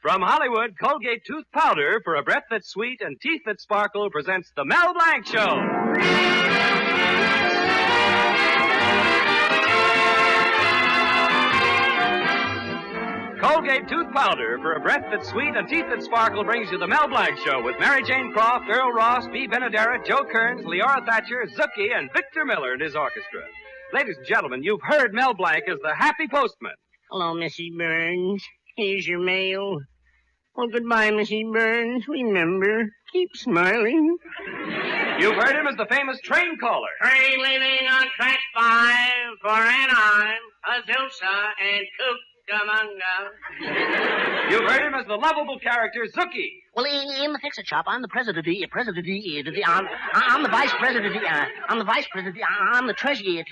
From Hollywood, Colgate Tooth Powder for a breath that's sweet and teeth that sparkle presents the Mel Blanc Show. Colgate Tooth Powder for a breath that's sweet and teeth that sparkle brings you the Mel Blanc Show with Mary Jane Croft, Earl Ross, Bea Benaderet, Joe Kearns, Leora Thatcher, Zookie, and Victor Miller and his orchestra. Ladies and gentlemen, you've heard Mel Blanc as the happy postman. Hello, Missy Burns. Here's your mail. Well, goodbye, Missy Burns. Remember, keep smiling. You've heard him as the famous train caller. Train leaving on track 5 for Anaheim, Azusa, and Cucamonga. You've heard him as the lovable character Zookie. Well, in the fix-it shop, I'm the president, I'm the vice president, I'm the treasurer,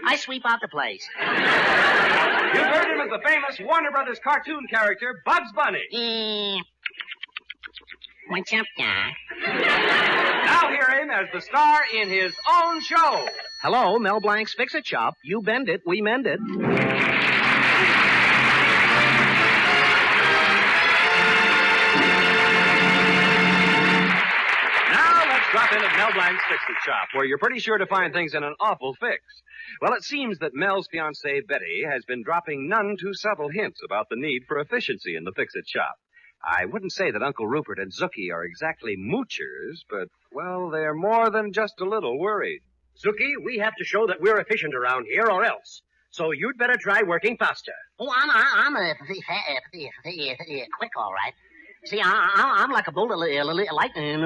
I sweep out the place. You've heard him as the famous Warner Brothers cartoon character Bugs Bunny. What's up, Doc? Now hear him as the star in his own show. Hello, Mel Blanc's Fix-It Shop. You bend it, we mend it. Drop in at Mel Blanc's Fix-It Shop, where you're pretty sure to find things in an awful fix. Well, it seems that Mel's fiancée, Betty, has been dropping none too subtle hints about the need for efficiency in the Fix-It Shop. I wouldn't say that Uncle Rupert and Zookie are exactly moochers, but, well, they're more than just a little worried. Zookie, we have to show that we're efficient around here or else. So you'd better try working faster. Oh, I'm quick, all right. See, I'm like a bolt of lightning.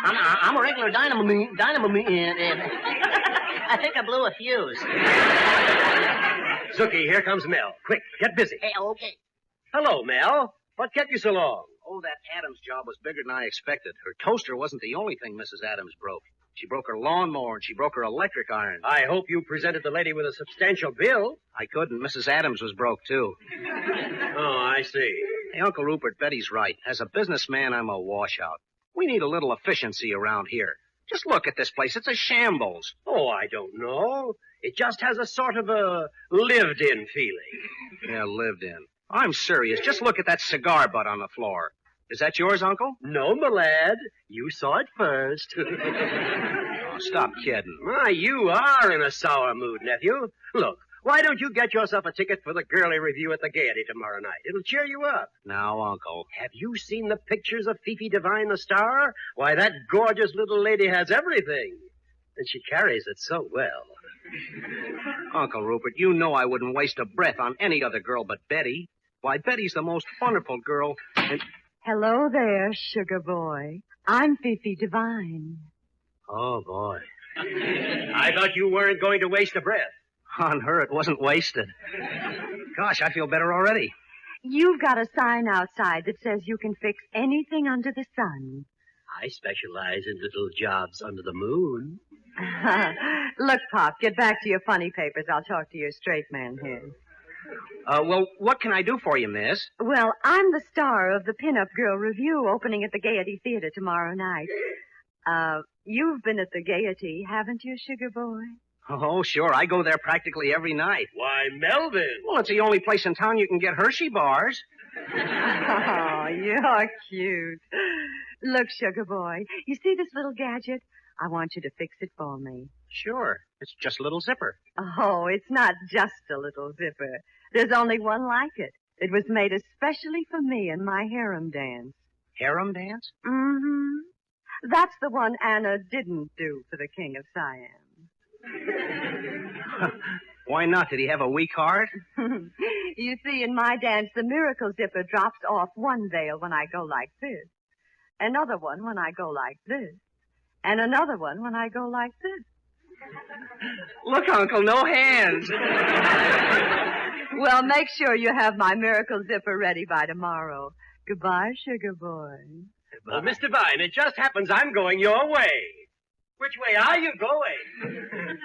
I'm a regular dynamo. I think I blew a fuse. Zookie, here comes Mel. Quick, get busy. Hey, okay. Hello, Mel. What kept you so long? Oh, that Adams job was bigger than I expected. Her toaster wasn't the only thing Mrs. Adams broke. She broke her lawnmower and she broke her electric iron. I hope you presented the lady with a substantial bill. I couldn't. Mrs. Adams was broke, too. Oh, I see. Hey, Uncle Rupert, Betty's right. As a businessman, I'm a washout. We need a little efficiency around here. Just look at this place. It's a shambles. Oh, I don't know. It just has a sort of a lived-in feeling. Yeah, lived in. I'm serious. Just look at that cigar butt on the floor. Is that yours, Uncle? No, my lad. You saw it first. Oh, stop kidding. My, you are in a sour mood, nephew. Look, why don't you get yourself a ticket for the girly review at the Gaiety tomorrow night? It'll cheer you up. Now, Uncle. Have you seen the pictures of Fifi Divine, the star? Why, that gorgeous little lady has everything. And she carries it so well. Uncle Rupert, you know I wouldn't waste a breath on any other girl but Betty. Why, Betty's the most wonderful girl. And... Hello there, sugar boy. I'm Fifi Divine. Oh, boy. I thought you weren't going to waste a breath. On her, it wasn't wasted. Gosh, I feel better already. You've got a sign outside that says you can fix anything under the sun. I specialize in little jobs under the moon. Look, Pop, get back to your funny papers. I'll talk to your straight man here. Well, what can I do for you, miss? Well, I'm the star of the Pin-Up Girl Review opening at the Gaiety Theater tomorrow night. You've been at the Gaiety, haven't you, sugar boy? Oh, sure. I go there practically every night. Why, Melvin. Well, it's the only place in town you can get Hershey bars. Oh, you're cute. Look, sugar boy, you see this little gadget? I want you to fix it for me. Sure. It's just a little zipper. Oh, it's not just a little zipper. There's only one like it. It was made especially for me and my harem dance. Harem dance? Mm-hmm. That's the one Anna didn't do for the King of Siam. Why not? Did he have a weak heart? You see, in my dance, the miracle zipper drops off one veil when I go like this, another one when I go like this, and another one when I go like this. Look, Uncle, no hands. Well, make sure you have my miracle zipper ready by tomorrow. Goodbye, sugar boy. Well, Miss Divine, it just happens I'm going your way. Which way are you going?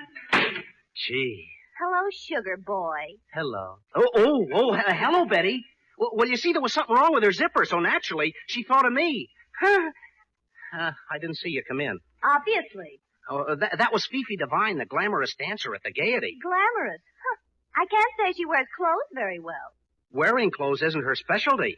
Gee. Hello, sugar boy. Hello. Hello, Betty. Well, you see, there was something wrong with her zipper, so naturally, she thought of me. I didn't see you come in. Obviously. Oh, that was Fifi Divine, the glamorous dancer at the Gaiety. Glamorous? Huh. I can't say she wears clothes very well. Wearing clothes isn't her specialty.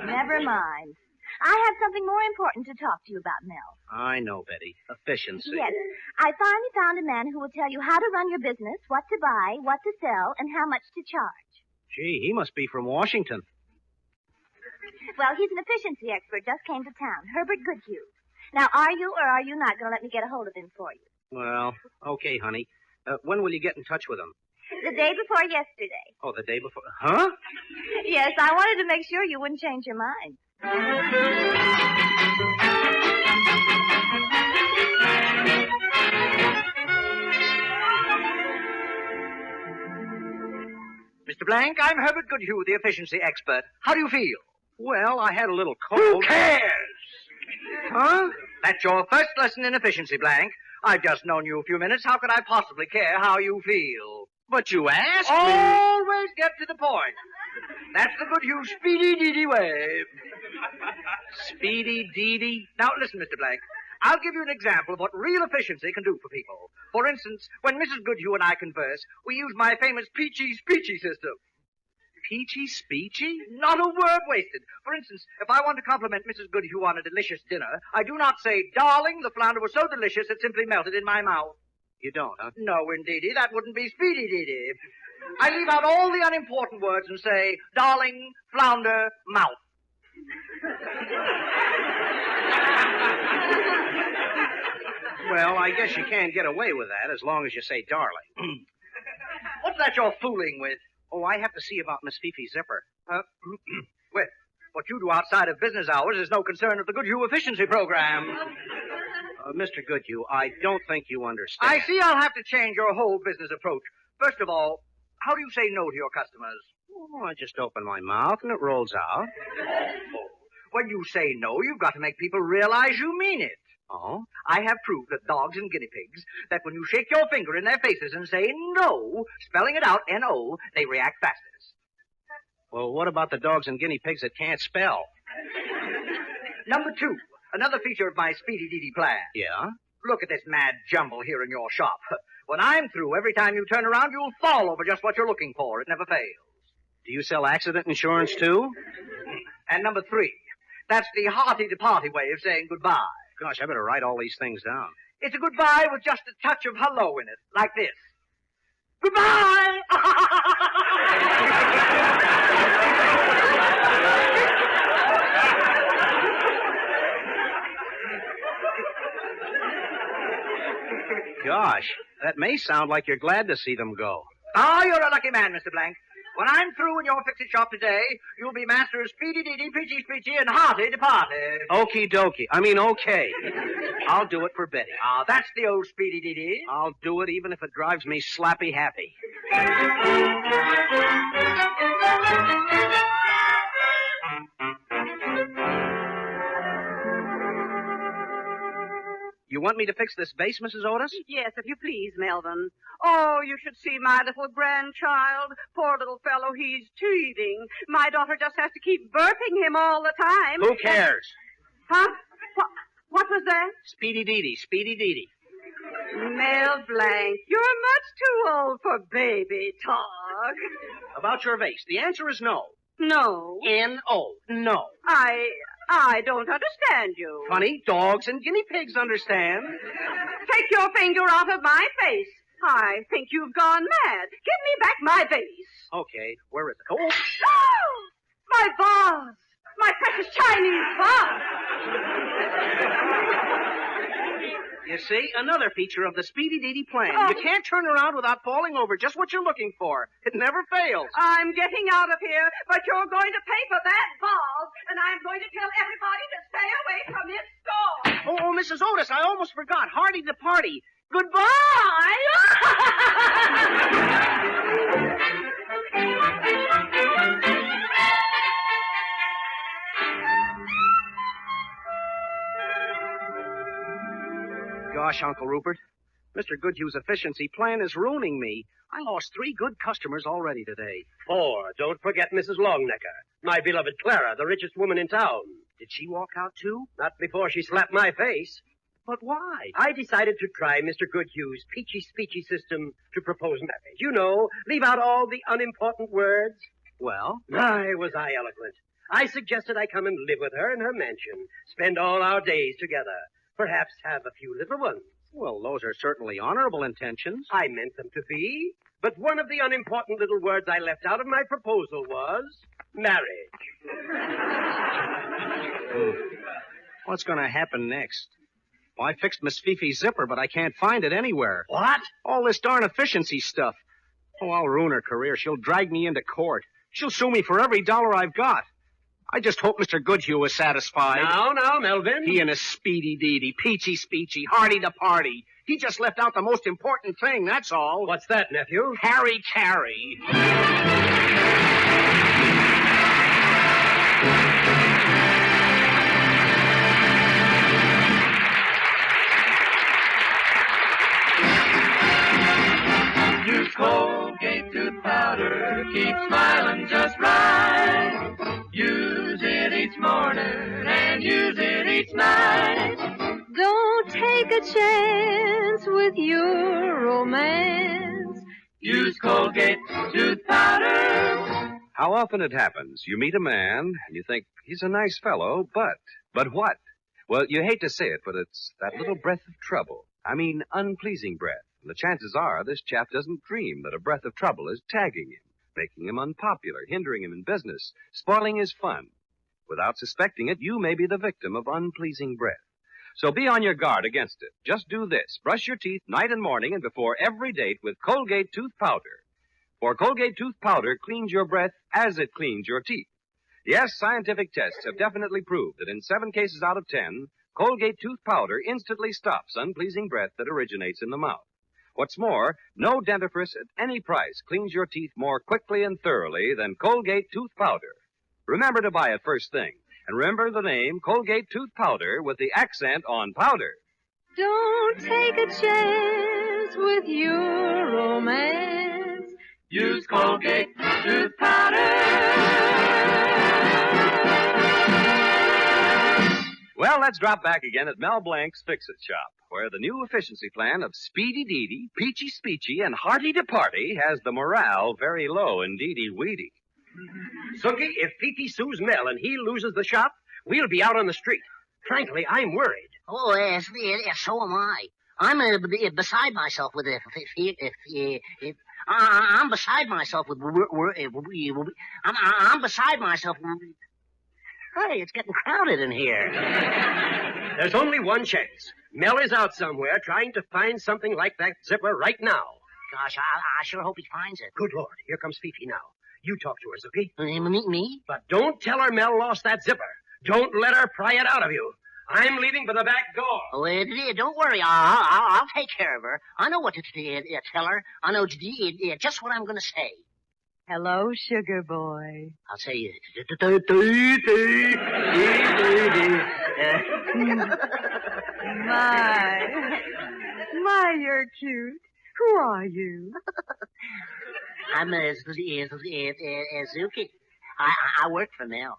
Never mind. I have something more important to talk to you about, Mel. I know, Betty. Efficiency. Yes. I finally found a man who will tell you how to run your business, what to buy, what to sell, and how much to charge. Gee, he must be from Washington. Well, he's an efficiency expert, just came to town, Herbert Goodhue. Now, are you or are you not going to let me get a hold of him for you? Well, okay, honey. When will you get in touch with him? The day before yesterday. Oh, the day before. Huh? Yes, I wanted to make sure you wouldn't change your mind. Mr. Blanc, I'm Herbert Goodhue, the efficiency expert. How do you feel? Well, I had a little cold. Who cares? Huh? That's your first lesson in efficiency, Blanc. I've just known you a few minutes. How could I possibly care how you feel? But you asked me. Always get to the point. That's the Goodhue speedy-deedy way. Speedy-deedy? Now, listen, Mr. Blanc. I'll give you an example of what real efficiency can do for people. For instance, when Mrs. Goodhue and I converse, we use my famous peachy-speechy system. Peachy-speechy? Not a word wasted. For instance, if I want to compliment Mrs. Goodhue on a delicious dinner, I do not say, "Darling, the flounder was so delicious it simply melted in my mouth." You don't, huh? No, indeedy. That wouldn't be speedy-deedy. I leave out all the unimportant words and say, "Darling, flounder, mouth." Well, I guess you can't get away with that as long as you say darling. What's that you're fooling with? Oh, I have to see about Miss Fifi Zipper. Well, what you do outside of business hours is no concern of the Goodhue efficiency program. Mr. Goodhue, I don't think you understand. I see I'll have to change your whole business approach. First of all, how do you say no to your customers? Oh, I just open my mouth and it rolls out. When you say no, you've got to make people realize you mean it. Oh? I have proved that dogs and guinea pigs, that when you shake your finger in their faces and say no, spelling it out, N-O, they react fastest. Well, what about the dogs and guinea pigs that can't spell? Number 2, another feature of my speedy-deedy plan. Yeah? Look at this mad jumble here in your shop. When I'm through, every time you turn around, you'll fall over just what you're looking for. It never fails. Do you sell accident insurance, too? And number 3, that's the hearty-to-party way of saying goodbye. Gosh, I better write all these things down. It's a goodbye with just a touch of hello in it, like this. Goodbye! Gosh, that may sound like you're glad to see them go. Ah, you're a lucky man, Mr. Blanc. When I'm through in your fix-it shop today, you'll be master of speedy-deedy, peachy-speechy, and hearty-to-party. Okie dokie. I mean, okay. I'll do it for Betty. Ah, that's the old speedy-deedy. I'll do it even if it drives me slappy-happy. You want me to fix this vase, Mrs. Otis? Yes, if you please, Melvin. Oh, you should see my little grandchild. Poor little fellow, he's teething. My daughter just has to keep burping him all the time. Who cares? Huh? What was that? Speedy-deedy, speedy-deedy. Mel Blanc, you're much too old for baby talk. About your vase, the answer is no. No. N-O. No. I don't understand you. Funny, dogs and guinea pigs understand. Take your finger out of my face. I think you've gone mad. Give me back my vase. Okay, where is it? Oh! My vase! My precious Chinese vase! You see, another feature of the speedy-deedy plan. You can't turn around without falling over just what you're looking for. It never fails. I'm getting out of here, but you're going to pay for that vase, and I'm going to tell everybody to stay away from this store. Oh, Mrs. Otis, I almost forgot. Hardy the party. Goodbye! Gosh, Uncle Rupert, Mr. Goodhue's efficiency plan is ruining me. I lost 3 good customers already today. 4. Don't forget Mrs. Longnecker, my beloved Clara, the richest woman in town. Did she walk out too? Not before she slapped my face. But why? I decided to try Mr. Goodhue's peachy-speechy system to propose marriage. You know, leave out all the unimportant words. Well? My, was I eloquent. I suggested I come and live with her in her mansion, spend all our days together, perhaps have a few little ones. Well, those are certainly honorable intentions. I meant them to be, but one of the unimportant little words I left out of my proposal was marriage. What's going to happen next? Well, I fixed Miss Fifi's zipper, but I can't find it anywhere. What? All this darn efficiency stuff. Oh, I'll ruin her career. She'll drag me into court. She'll sue me for every dollar I've got. I just hope Mr. Goodhue is satisfied. Now, Melvin. He and his speedy deedy, peachy speechy, hearty to party. He just left out the most important thing, that's all. What's that, nephew? Harry Carey. Use Colgate tooth powder, keep smiling just right. Use it each morning and use it each night. Don't take a chance with your romance. Use Colgate tooth powder. How often it happens, you meet a man and you think he's a nice fellow, but what? Well, you hate to say it, but it's that little breath of trouble. I mean, unpleasing breath. And the chances are this chap doesn't dream that a breath of trouble is tagging him, making him unpopular, hindering him in business, spoiling his fun. Without suspecting it, you may be the victim of unpleasing breath. So be on your guard against it. Just do this. Brush your teeth night and morning and before every date with Colgate tooth powder. For Colgate tooth powder cleans your breath as it cleans your teeth. Yes, scientific tests have definitely proved that in 7 cases out of 10, Colgate tooth powder instantly stops unpleasing breath that originates in the mouth. What's more, no dentifrice at any price cleans your teeth more quickly and thoroughly than Colgate tooth powder. Remember to buy it first thing. And remember the name Colgate tooth powder with the accent on powder. Don't take a chance with your romance. Use Colgate tooth powder. Well, let's drop back again at Mel Blanc's Fix-It Shop, where the new efficiency plan of Speedy Deedy, Peachy Speechy, and Hearty to Party has the morale very low indeedy weedy. Sookie, if Fifi sues Mel and he loses the shop, we'll be out on the street. Frankly, I'm worried. Oh, yes, so am I. I'm beside myself with I'm beside myself with I'm beside myself. Hey, it's getting crowded in here. There's only one chance. Mel is out somewhere trying to find something like that zipper right now. Gosh, I sure hope he finds it. Good Lord, here comes Fifi now. You talk to her, Sookie. Me? But don't tell her Mel lost that zipper. Don't let her pry it out of you. I'm leaving for the back door. Oh, don't worry. I'll take care of her. I know what to tell her. I know just what I'm going to say. Hello, sugar boy. I'll say, My, you're cute. Who are you? I'm Zuki. I work for Mel.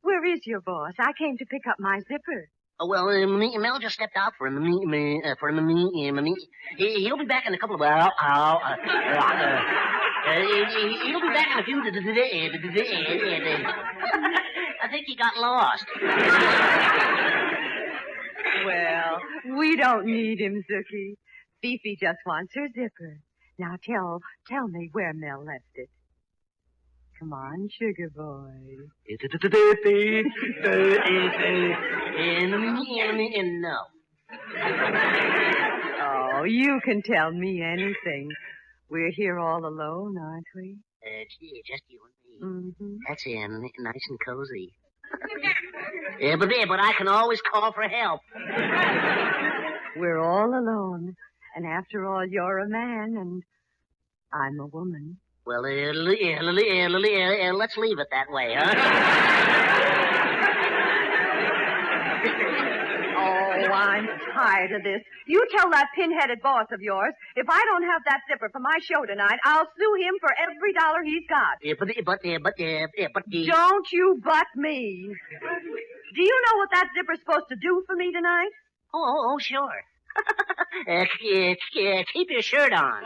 Where is your boss? I came to pick up my zipper. Oh, well, Mel just stepped out for a minute. He'll be back in a couple of hours. He'll be back in a few. I think he got lost. Well, we don't need him, Zookie. Fifi just wants her zipper. Now tell me where Mel left it. Come on, sugar boy. No. Oh, you can tell me anything. We're here all alone, aren't we? Just you and me. Mm-hmm. That's nice and cozy. But I can always call for help. We're all alone. And after all, you're a man and I'm a woman. Well, let's leave it that way, huh? Oh, I'm tired of this. You tell that pin-headed boss of yours, if I don't have that zipper for my show tonight, I'll sue him for every dollar he's got. Don't you butt me. Do you know what that zipper's supposed to do for me tonight? Oh, sure. Keep your shirt on.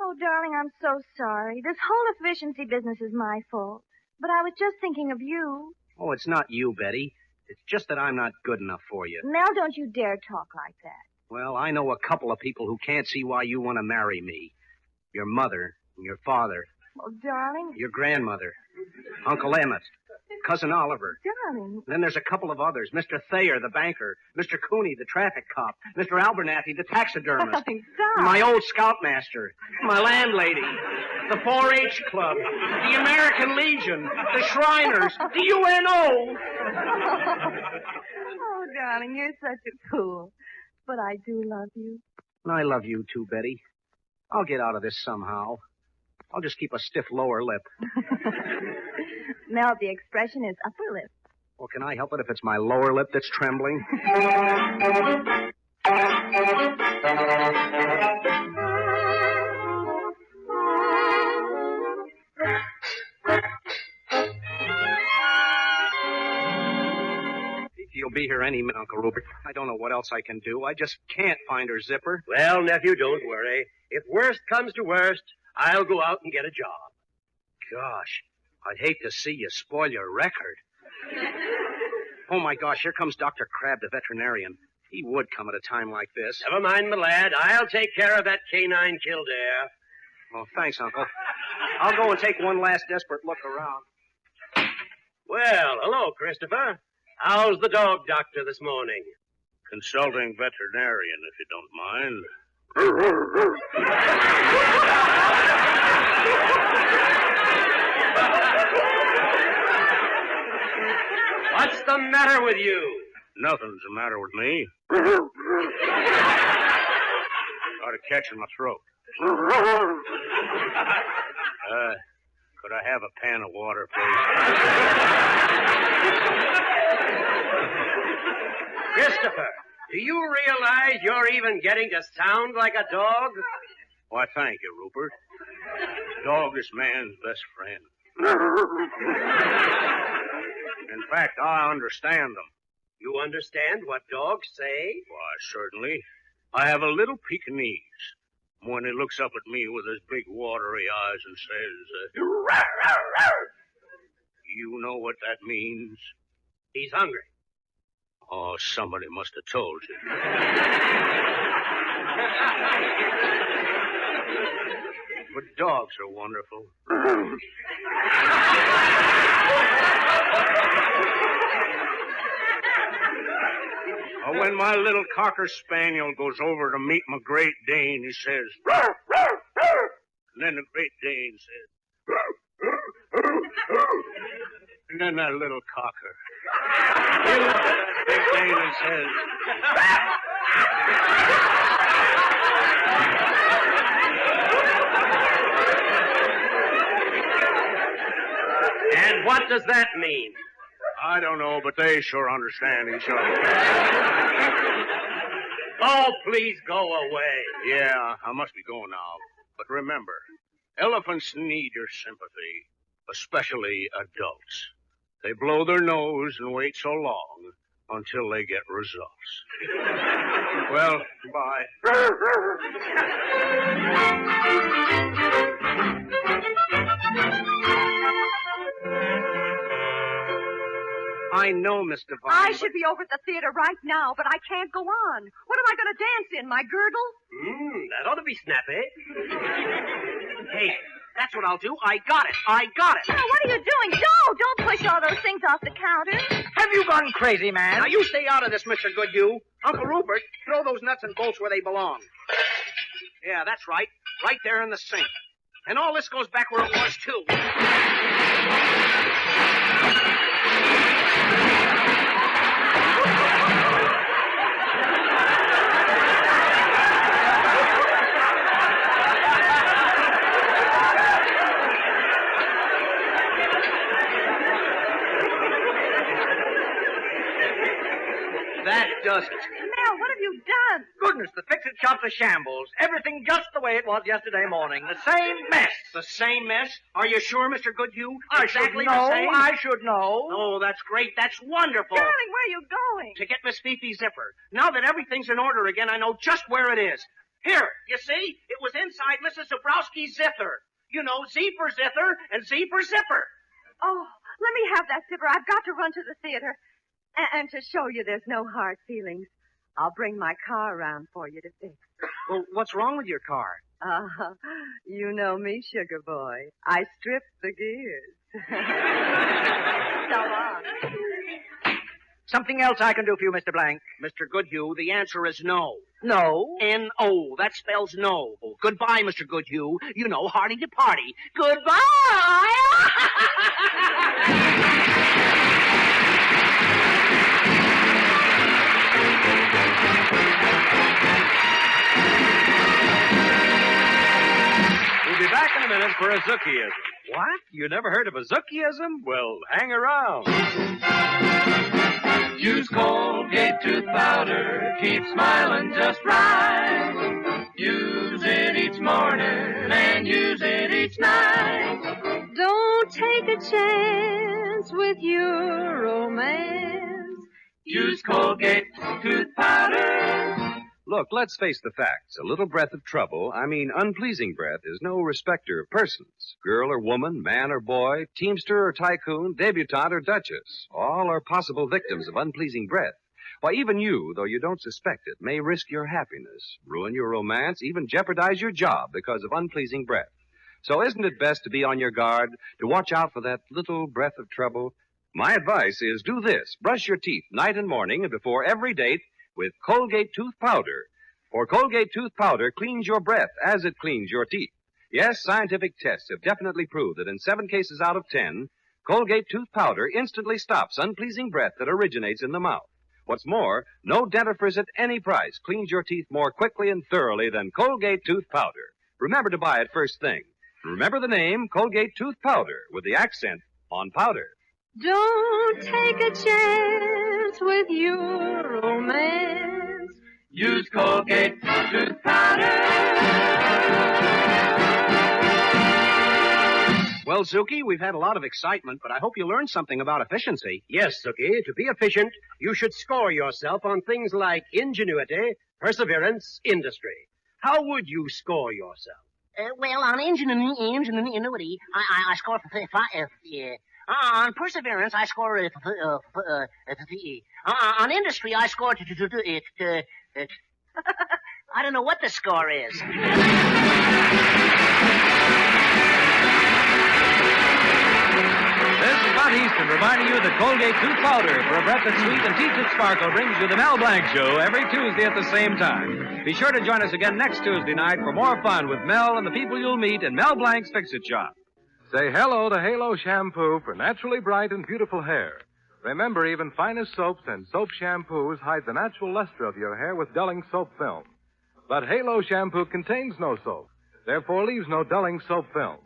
Oh, darling, I'm so sorry. This whole efficiency business is my fault. But I was just thinking of you. Oh, it's not you, Betty. It's just that I'm not good enough for you. Mel, don't you dare talk like that. Well, I know a couple of people who can't see why you want to marry me. Your mother, and your father, Oh, darling. your grandmother, Uncle Emmett, Cousin Oliver. Darling. Then there's a couple of others. Mr. Thayer, the banker. Mr. Cooney, the traffic cop. Mr. Abernathy, the taxidermist. Darling, stop. My old scoutmaster. My landlady. The 4-H Club. The American Legion. The Shriners. The UNO. Oh, darling, you're such a fool. But I do love you. I love you too, Betty. I'll get out of this somehow. I'll just keep a stiff lower lip. Mel, the expression is upper lip. Well, can I help it if it's my lower lip that's trembling? You'll be here any minute, Uncle Rupert. I don't know what else I can do. I just can't find her zipper. Well, nephew, don't worry. If worst comes to worst, I'll go out and get a job. Gosh, I'd hate to see you spoil your record. Oh, my gosh, here comes Dr. Crabb, the veterinarian. He would come at a time like this. Never mind, my lad. I'll take care of that canine Kildare. Well, thanks, Uncle. I'll go and take one last desperate look around. Well, hello, Christopher. How's the dog doctor this morning? Consulting veterinarian, if you don't mind. What's the matter with you? Nothing's the matter with me. Got a catch in my throat. Could I have a pan of water, please? Christopher, do you realize you're even getting to sound like a dog? Why, thank you, Rupert. Dog is man's best friend. In fact, I understand them. You understand what dogs say? Why, certainly. I have a little Pekingese. When he looks up at me with his big watery eyes and says, "Rawr, rawr, rawr." You know what that means? He's hungry. Oh, somebody must have told you. But dogs are wonderful. When my little Cocker Spaniel goes over to meet my Great Dane, he says, "Rawr, rawr, rawr." And then the Great Dane says, "Rawr, rawr, rawr, rawr." And then that little Cocker, he looks at that Big Dane and says, And what does that mean? I don't know, but they sure understand each other. Oh, please go away. Yeah, I must be going now. But remember, elephants need your sympathy, especially adults. They blow their nose and wait so long until they get results. Well, bye. I know, Miss Devine. I should be over at the theater right now, but I can't go on. What am I going to dance in, my girdle? That ought to be snappy. Hey, that's what I'll do. I got it. I got it. Oh, what are you doing? Don't push all those things off the counter. Have you gone crazy, man? Now, you stay out of this, Mr. Goodhue. Uncle Rupert, throw those nuts and bolts where they belong. Yeah, that's right. Right there in the sink. And all this goes back where it was, too. That does it. Mel, what have you done? Good goodness, the fix-it shop's a shambles. Everything just the way it was yesterday morning. The same mess. The same mess? Are you sure, Mr. Goodhue? Exactly I should know. the same? I should know. Oh, that's great. That's wonderful. Darling, where are you going? To get Miss Fifi's zipper. Now that everything's in order again, I know just where it is. Here, you see? It was inside Mrs. Zabrowski's zipper. You know, Z for zither and Z for zipper. Oh, let me have that zipper. I've got to run to the theater. And to show you there's no hard feelings, I'll bring my car around for you to fix. Well, what's wrong with your car? You know me, sugar boy. I stripped the gears. So long. Something else I can do for you, Mr. Blanc. Mr. Goodhue, the answer is no. No. N-O. That spells no. Goodbye, Mr. Goodhue. You know, hearty to party. Goodbye! We'll be back in a minute for a Zookieism. What? You never heard of a Zookieism? Well, hang around. Use Colgate tooth powder, keep smiling just right. Use it each morning and use it each night. Don't take a chance with your romance. Use Colgate tooth powder. Look, let's face the facts. A little breath of trouble, I mean unpleasing breath, is no respecter of persons. Girl or woman, man or boy, teamster or tycoon, debutante or duchess. All are possible victims of unpleasing breath. Why, even you, though you don't suspect it, may risk your happiness, ruin your romance, even jeopardize your job because of unpleasing breath. So isn't it best to be on your guard, to watch out for that little breath of trouble? My advice is do this. Brush your teeth night and morning and before every date with Colgate tooth powder. For Colgate tooth powder cleans your breath as it cleans your teeth. Yes, scientific tests have definitely proved that in 7 cases out of 10, Colgate tooth powder instantly stops unpleasing breath that originates in the mouth. What's more, no dentifrice at any price cleans your teeth more quickly and thoroughly than Colgate tooth powder. Remember to buy it first thing. Remember the name Colgate tooth powder with the accent on powder. Don't take a chance with your romance. Use Colgate tooth powder. Well, Zuki, we've had a lot of excitement, but I hope you learned something about efficiency. Yes, Suki, to be efficient, you should score yourself on things like ingenuity, perseverance, industry. How would you score yourself? Well, on ingenuity, I score on perseverance, I score on industry, I score I don't know what the score is. This is Scott Easton reminding you that Colgate tooth powder for a breath that's sweet and teeth that sparkle brings you the Mel Blanc Show every Tuesday at the same time. Be sure to join us again next Tuesday night for more fun with Mel and the people you'll meet in Mel Blanc's Fix-It Shop. Say hello to Halo Shampoo for naturally bright and beautiful hair. Remember, even finest soaps and soap shampoos hide the natural luster of your hair with dulling soap film. But Halo Shampoo contains no soap, therefore leaves no dulling soap film.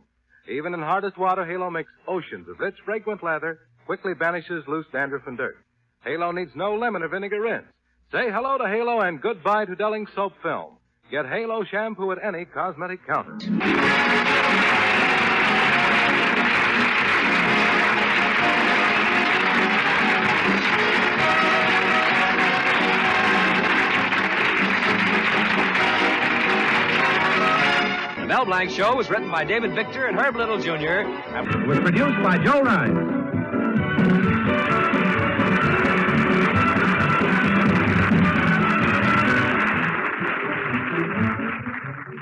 Even in hardest water, Halo makes oceans of rich, fragrant lather, quickly banishes loose dandruff and dirt. Halo needs no lemon or vinegar rinse. Say hello to Halo and goodbye to dulling soap film. Get Halo Shampoo at any cosmetic counter. The Mel Blanc Show was written by David Victor and Herb Little Jr. and was produced by Joe Ryan.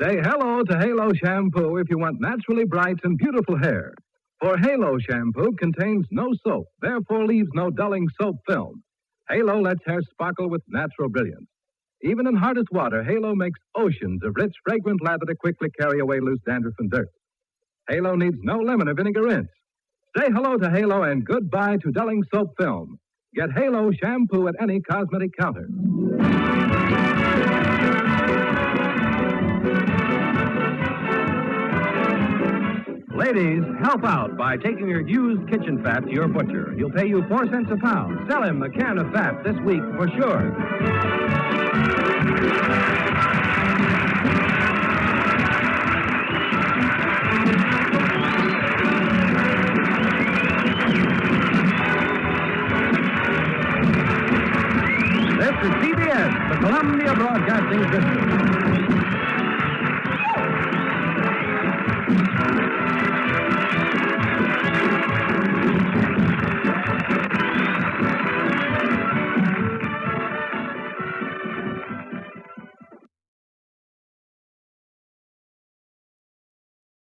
Say hello to Halo Shampoo if you want naturally bright and beautiful hair. For Halo Shampoo contains no soap, therefore leaves no dulling soap film. Halo lets hair sparkle with natural brilliance. Even in hardest water, Halo makes oceans of rich, fragrant lather to quickly carry away loose dandruff and dirt. Halo needs no lemon or vinegar rinse. Say hello to Halo and goodbye to dulling soap film. Get Halo Shampoo at any cosmetic counter. Ladies, help out by taking your used kitchen fat to your butcher. He'll pay you 4 cents a pound. Sell him a can of fat this week for sure. This is CBS, the Columbia Broadcasting System.